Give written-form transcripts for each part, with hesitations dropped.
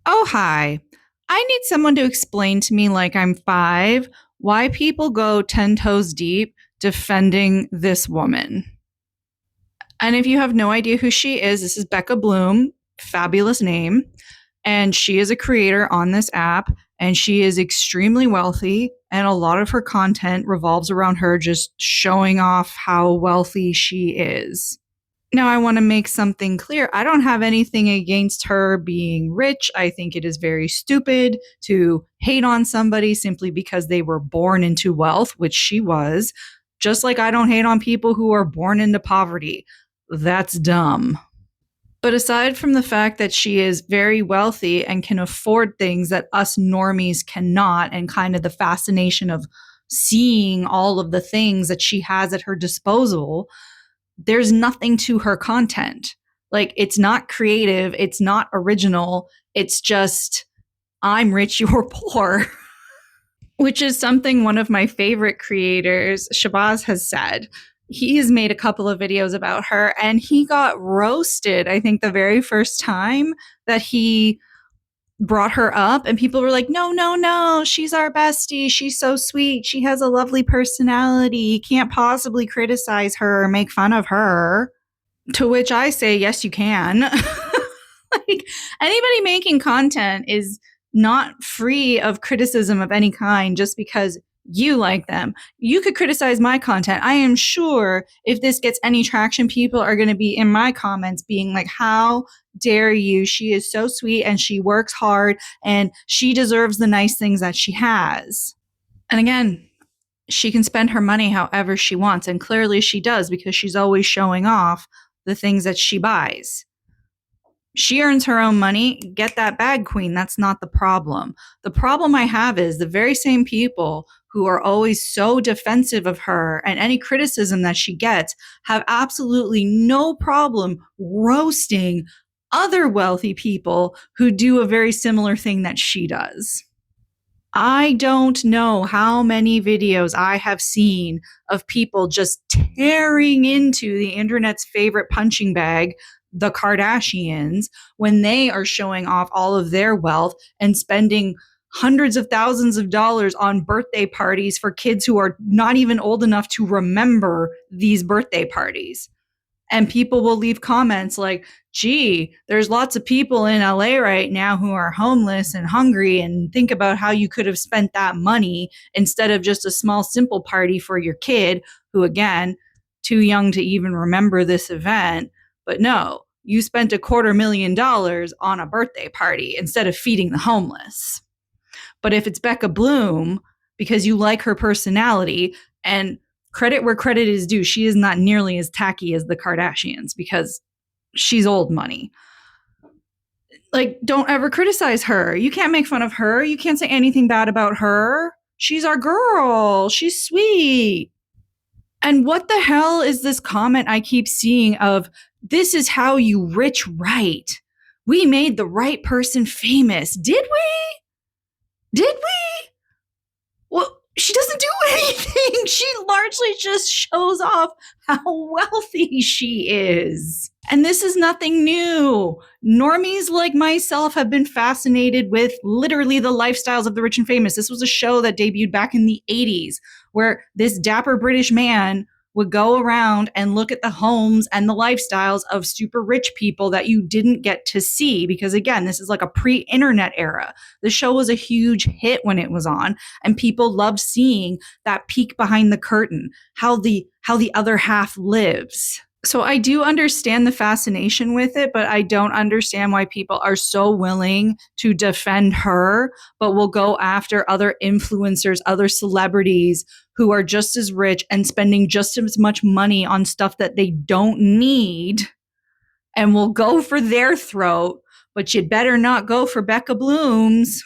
Oh, hi. I need someone to explain to me, like I'm five, why people go 10 toes deep defending this woman. And if you have no idea who she is, this is Becca Bloom, fabulous name. And she is a creator on this app, and she is extremely wealthy. And a lot of her content revolves around her just showing off how wealthy she is. Now, I want to make something clear. I don't have anything against her being rich. I think it is very stupid to hate on somebody simply because they were born into wealth, which she was. Just like I don't hate on people who are born into poverty. That's dumb. But aside from the fact that she is very wealthy and can afford things that us normies cannot, and kind of the fascination of seeing all of the things that she has at her disposal, there's nothing to her content. Like, it's not creative, it's not original, it's just, I'm rich, you're poor. Which is something one of my favorite creators, Shabazz, has said. He's made a couple of videos about her, and he got roasted, I think, the very first time that he brought her up, and people were like, no, no, no, she's our bestie, she's so sweet, she has a lovely personality, you can't possibly criticize her or make fun of her. To which I say, yes, you can. Like, anybody making content is not free of criticism of any kind just because you like them. You could criticize my content. I am sure if this gets any traction, people are going to be in my comments being like, how dare you? She is so sweet and she works hard and she deserves the nice things that she has. And again, she can spend her money however she wants. And clearly she does, because she's always showing off the things that she buys. She earns her own money. Get that bag, queen. That's not the problem. The problem I have is the very same people who are always so defensive of her and any criticism that she gets have absolutely no problem roasting other wealthy people who do a very similar thing that she does. I don't know how many videos I have seen of people just tearing into the internet's favorite punching bag, the Kardashians, when they are showing off all of their wealth and spending hundreds of thousands of dollars on birthday parties for kids who are not even old enough to remember these birthday parties. And people will leave comments like, gee, there's lots of people in LA right now who are homeless and hungry, and think about how you could have spent that money instead of just a small, simple party for your kid who, again, too young to even remember this event. But no, you spent $250,000 on a birthday party instead of feeding the homeless. But if it's Becca Bloom, because you like her personality, and credit where credit is due, she is not nearly as tacky as the Kardashians because she's old money. Like, don't ever criticize her. You can't make fun of her. You can't say anything bad about her. She's our girl. She's sweet. And what the hell is this comment I keep seeing of, this is how you rich right? We made the right person famous. Did we? Did we? Well, she doesn't do anything. She largely just shows off how wealthy she is. And this is nothing new. Normies like myself have been fascinated with literally the lifestyles of the rich and famous. This was a show that debuted back in the 80s, where this dapper British man would go around and look at the homes and the lifestyles of super rich people that you didn't get to see. Because again, this is like a pre-internet era. The show was a huge hit when it was on, and people loved seeing that peek behind the curtain, how the other half lives. So I do understand the fascination with it, but I don't understand why people are so willing to defend her, but will go after other influencers, other celebrities who are just as rich and spending just as much money on stuff that they don't need, and will go for their throat, but you'd better not go for Becca Bloom's.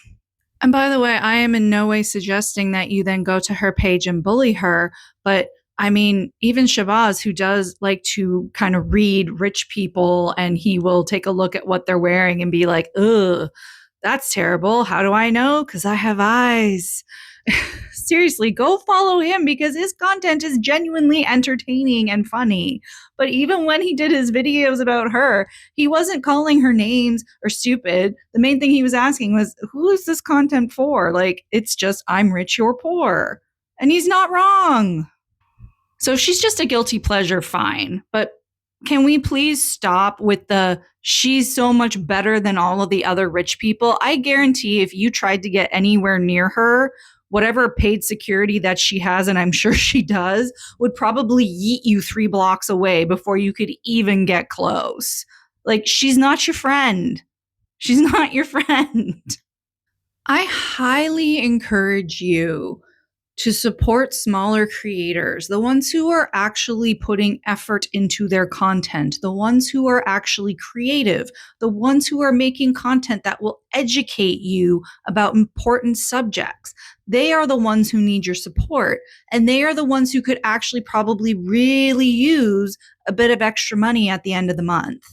And by the way, I am in no way suggesting that you then go to her page and bully her, but I mean, even Shabazz, who does like to kind of read rich people, and he will take a look at what they're wearing and be like, ugh, that's terrible. How do I know? Because I have eyes. Seriously, go follow him because his content is genuinely entertaining and funny. But even when he did his videos about her, he wasn't calling her names or stupid. The main thing he was asking was, who is this content for? Like, it's just, I'm rich, you're poor. And he's not wrong. So she's just a guilty pleasure, fine. But can we please stop with the she's so much better than all of the other rich people? I guarantee if you tried to get anywhere near her, whatever paid security that she has, and I'm sure she does, would probably yeet you 3 blocks away before you could even get close. Like, she's not your friend. She's not your friend. I highly encourage you to support smaller creators, the ones who are actually putting effort into their content, the ones who are actually creative, the ones who are making content that will educate you about important subjects. They are the ones who need your support, and they are the ones who could actually probably really use a bit of extra money at the end of the month.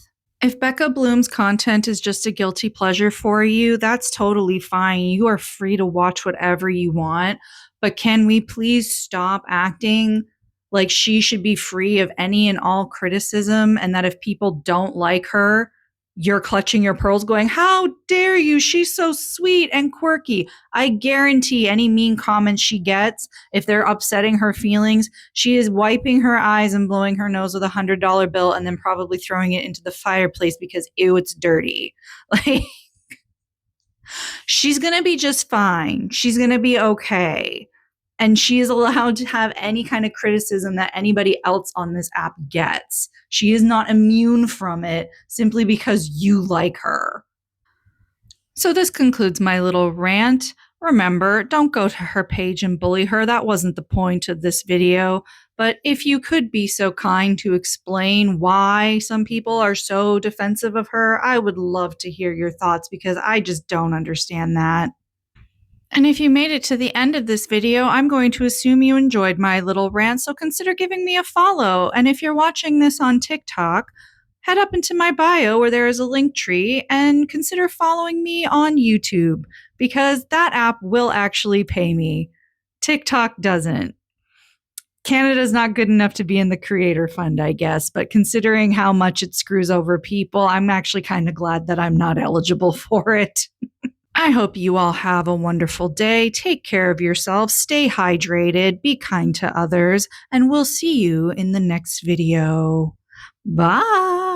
If Becca Bloom's content is just a guilty pleasure for you, that's totally fine. You are free to watch whatever you want. But can we please stop acting like she should be free of any and all criticism, and that if people don't like her, you're clutching your pearls going, how dare you? She's so sweet and quirky. I guarantee any mean comments she gets, if they're upsetting her feelings, she is wiping her eyes and blowing her nose with $100 bill and then probably throwing it into the fireplace because, ew, it's dirty. Like, she's going to be just fine. She's going to be okay. And she is allowed to have any kind of criticism that anybody else on this app gets. She is not immune from it simply because you like her. So this concludes my little rant. Remember, don't go to her page and bully her. That wasn't the point of this video. But if you could be so kind to explain why some people are so defensive of her, I would love to hear your thoughts because I just don't understand that. And if you made it to the end of this video, I'm going to assume you enjoyed my little rant, so consider giving me a follow. And if you're watching this on TikTok, head up into my bio where there is a link tree and consider following me on YouTube because that app will actually pay me. TikTok doesn't. Canada's not good enough to be in the creator fund, I guess, but considering how much it screws over people, I'm actually kind of glad that I'm not eligible for it. I hope you all have a wonderful day. Take care of yourselves, stay hydrated, be kind to others, and we'll see you in the next video. Bye.